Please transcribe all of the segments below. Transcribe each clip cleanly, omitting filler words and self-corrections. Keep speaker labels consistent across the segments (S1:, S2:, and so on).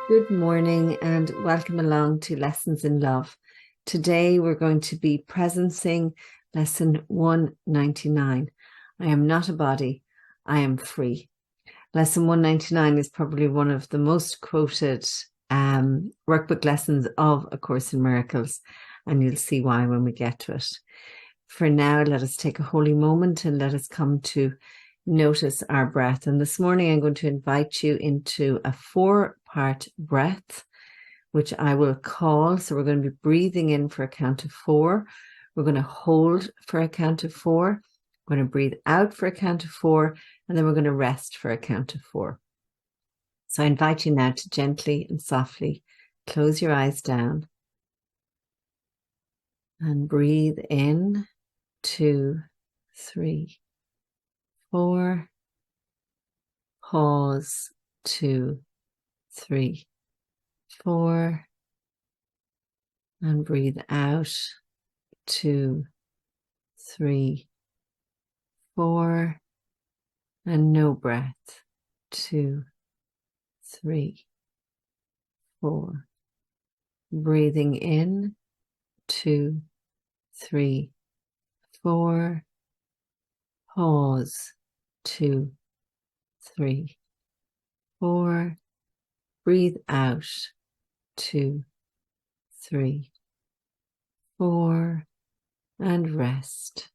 S1: Good morning and welcome along to Lessons in Love. Today we're going to be presencing lesson 199. I am not a body, I am free. Lesson 199 is probably one of the most quoted workbook lessons of A Course in Miracles, and you'll see why when we get to it. For now, let us take a holy moment and let us come to notice our breath. And this morning I'm going to invite you into a 4-part breath, which I will call. So we're going to be breathing in for a count of 4. We're going to hold for a count of 4. We're going to breathe out for a count of 4. And then we're going to rest for a count of 4. So I invite you now to gently and softly close your eyes down and breathe in 2, 3, 4, pause 2, 3, 4, and breathe out 2, 3, 4, and no breath 2, 3, 4. Breathing in 2, 3, 4. Pause 2, 3, 4. Breathe out 2, 3, 4. And rest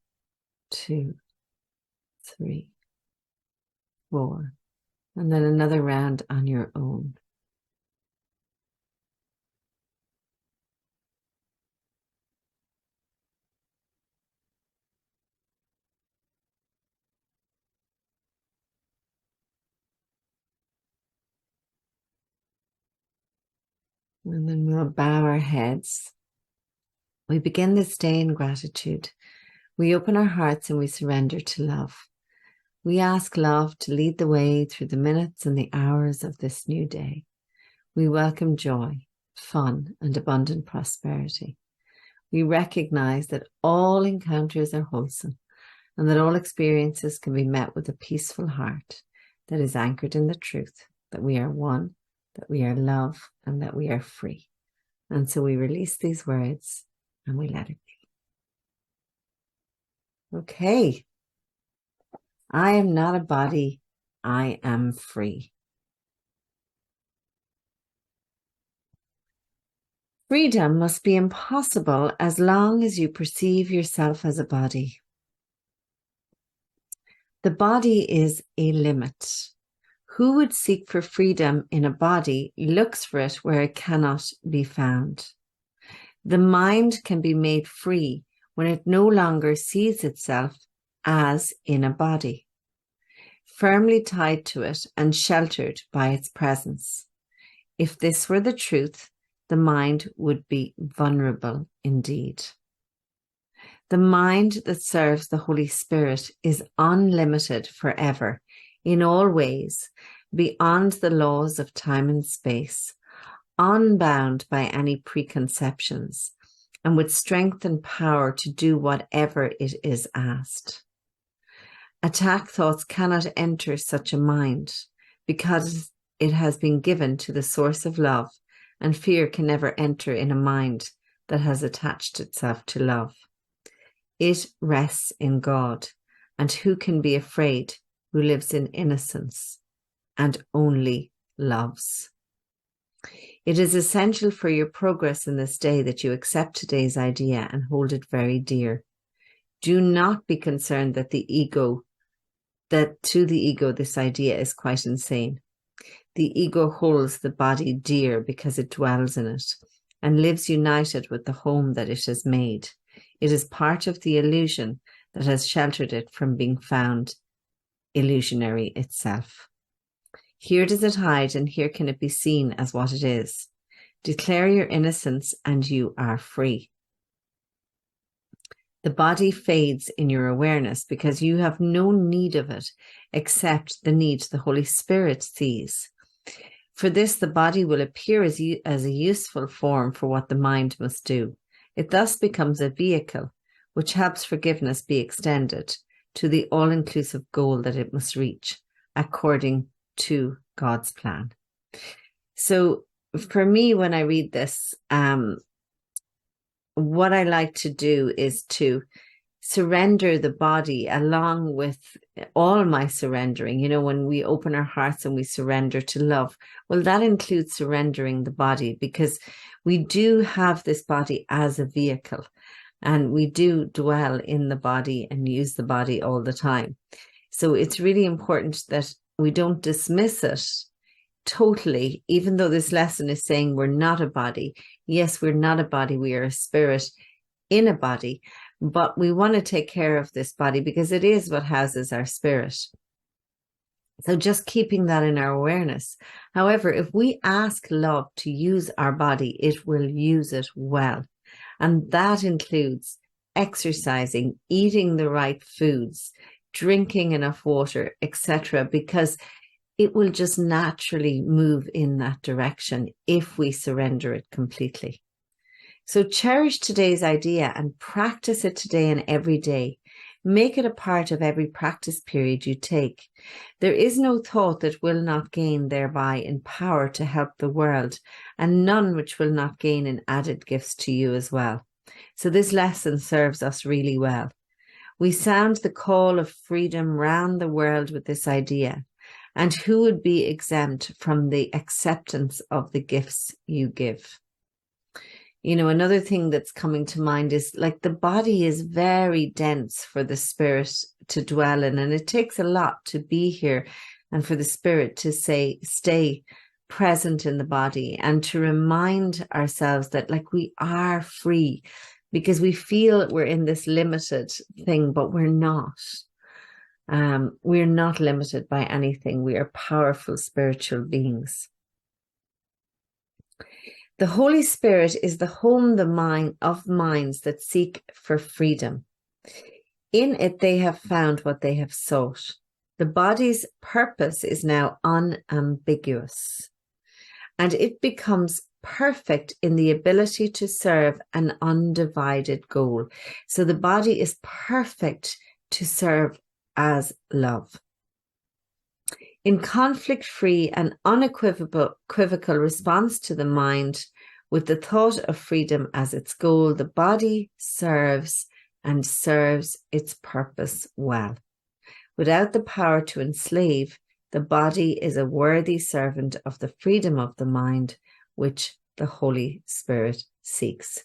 S1: 2, 3, 4. And then another round on your own. And then we'll bow our heads. We begin this day in gratitude. We open our hearts and we surrender to love. We ask love to lead the way through the minutes and the hours of this new day. We welcome joy, fun, and abundant prosperity. We recognize that all encounters are wholesome and that all experiences can be met with a peaceful heart that is anchored in the truth that we are one, that we are love, and that we are free. And so we release these words and we let it be. Okay. I am not a body. I am free. Freedom must be impossible as long as you perceive yourself as a body. The body is a limit. Who would seek for freedom in a body looks for it where it cannot be found. The mind can be made free when it no longer sees itself as in a body, firmly tied to it and sheltered by its presence. If this were the truth, the mind would be vulnerable indeed. The mind that serves the Holy Spirit is unlimited forever, in all ways, beyond the laws of time and space, unbound by any preconceptions, and with strength and power to do whatever it is asked. Attack thoughts cannot enter such a mind because it has been given to the source of love, and fear can never enter in a mind that has attached itself to love. It rests in God, and who can be afraid who lives in innocence and only loves? It is essential for your progress in this day that you accept today's idea and hold it very dear. Do not be concerned that to the ego this idea is quite insane. The ego holds the body dear because it dwells in it and lives united with the home that it has made. It is part of the illusion that has sheltered it from being found illusionary itself. Here does it hide, and here can it be seen as what it is. Declare your innocence and you are free. The body fades in your awareness because you have no need of it except the need the Holy Spirit sees. For this, the body will appear as a useful form for what the mind must do. It thus becomes a vehicle which helps forgiveness be extended to the all-inclusive goal that it must reach according to God's plan. So for me, when I read this, what I like to do is to surrender the body along with all my surrendering. You know, when we open our hearts and we surrender to love, well, that includes surrendering the body, because we do have this body as a vehicle and we do dwell in the body and use the body all the time. So it's really important that we don't dismiss it totally, even though this lesson is saying we're not a body. Yes, we're not a body, we are a spirit in a body, but we want to take care of this body because it is what houses our spirit. So just keeping that in our awareness. However, if we ask love to use our body, it will use it well. And that includes exercising, eating the right foods, drinking enough water, etc., because it will just naturally move in that direction if we surrender it completely. So cherish today's idea and practice it today and every day. Make it a part of every practice period you take. There is no thought that will not gain thereby in power to help the world, and none which will not gain in added gifts to you as well. So this lesson serves us really well. We sound the call of freedom round the world with this idea. And who would be exempt from the acceptance of the gifts you give? You know, another thing that's coming to mind is like the body is very dense for the spirit to dwell in, and it takes a lot to be here and for the spirit to stay present in the body and to remind ourselves that like we are free, because we feel we're in this limited thing, but we're not. We're not limited by anything. We are powerful spiritual beings. The Holy Spirit is the home of minds that seek for freedom. In it, they have found what they have sought. The body's purpose is now unambiguous, and it becomes perfect in the ability to serve an undivided goal. So the body is perfect to serve as love. In conflict-free and unequivocal response to the mind, with the thought of freedom as its goal, the body serves its purpose well. Without the power to enslave, the body is a worthy servant of the freedom of the mind, which the Holy Spirit seeks.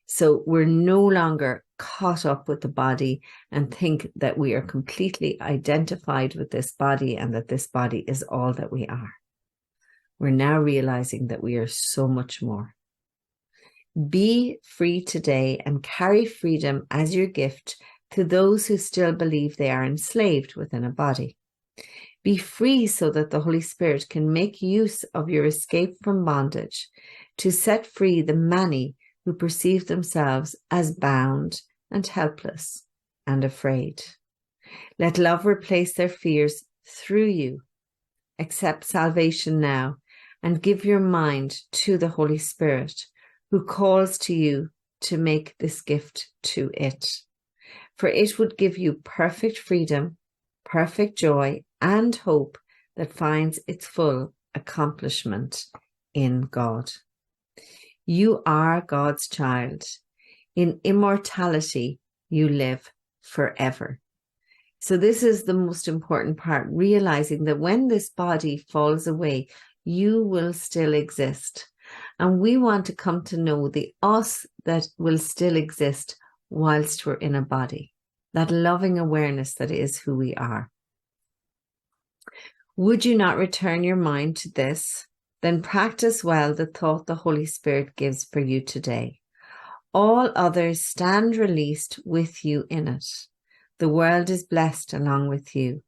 S1: So we're no longer caught up with the body and think that we are completely identified with this body and that this body is all that we are. We're now realizing that we are so much more. Be free today and carry freedom as your gift to those who still believe they are enslaved within a body. Be free so that the Holy Spirit can make use of your escape from bondage to set free the many who perceive themselves as bound and helpless and afraid. Let love replace their fears through you. Accept salvation now and give your mind to the Holy Spirit, who calls to you to make this gift to it. For it would give you perfect freedom, perfect joy, and hope that finds its full accomplishment in God. You are God's child. In immortality, you live forever. So this is the most important part, realizing that when this body falls away, you will still exist. And we want to come to know the us that will still exist whilst we're in a body, that loving awareness that is who we are. Would you not return your mind to this? Then practice well the thought the Holy Spirit gives for you today. All others stand released with you in it. The world is blessed along with you.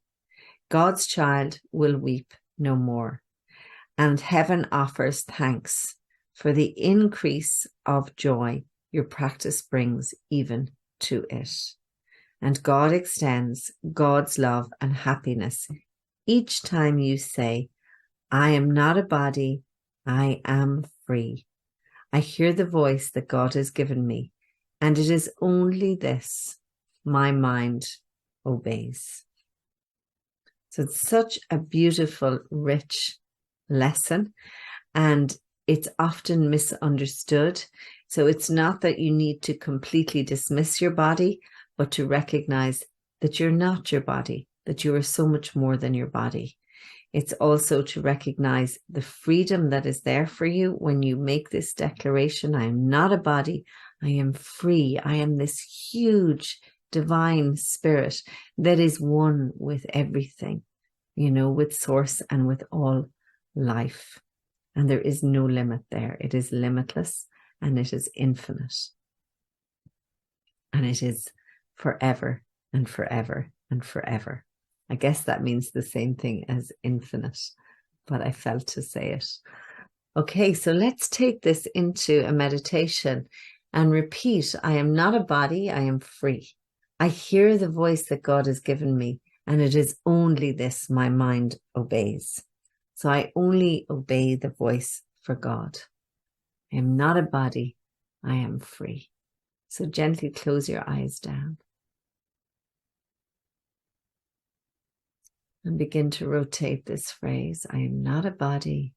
S1: God's child will weep no more. And heaven offers thanks for the increase of joy your practice brings even to it. And God extends God's love and happiness each time you say, I am not a body, I am free. I hear the voice that God has given me, and it is only this my mind obeys. So it's such a beautiful, rich lesson. And it's often misunderstood. So it's not that you need to completely dismiss your body, but to recognize that you're not your body, that you are so much more than your body. It's also to recognize the freedom that is there for you when you make this declaration. I am not a body. I am free. I am this huge divine spirit that is one with everything, with source and with all life. And there is no limit there. It is limitless and it is infinite. And it is forever and forever and forever. I guess that means the same thing as infinite, but I felt to say it. Okay, so let's take this into a meditation and repeat. I am not a body, I am free. I hear the voice that God has given me, and it is only this my mind obeys. So I only obey the voice for God. I am not a body, I am free. So gently close your eyes down. And begin to rotate this phrase. I am not a body,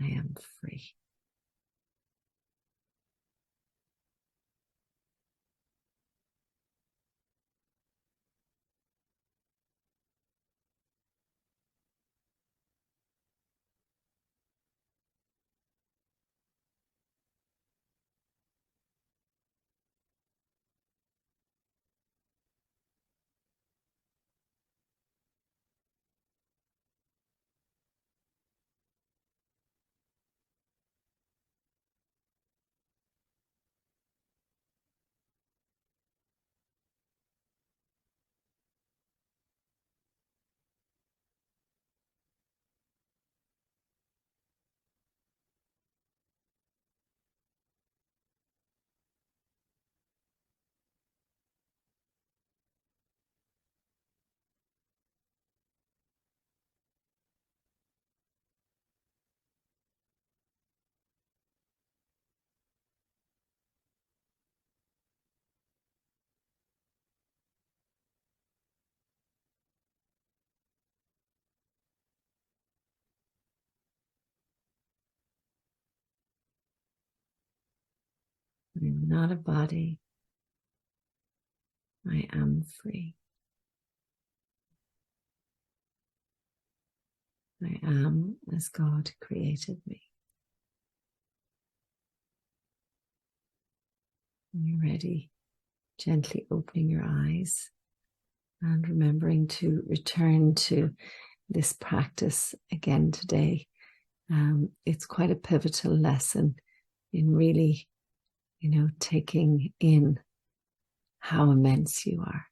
S1: I am free. I am not a body, I am free. I am as God created me. When you're ready, gently opening your eyes and remembering to return to this practice again today. It's quite a pivotal lesson in really, taking in how immense you are.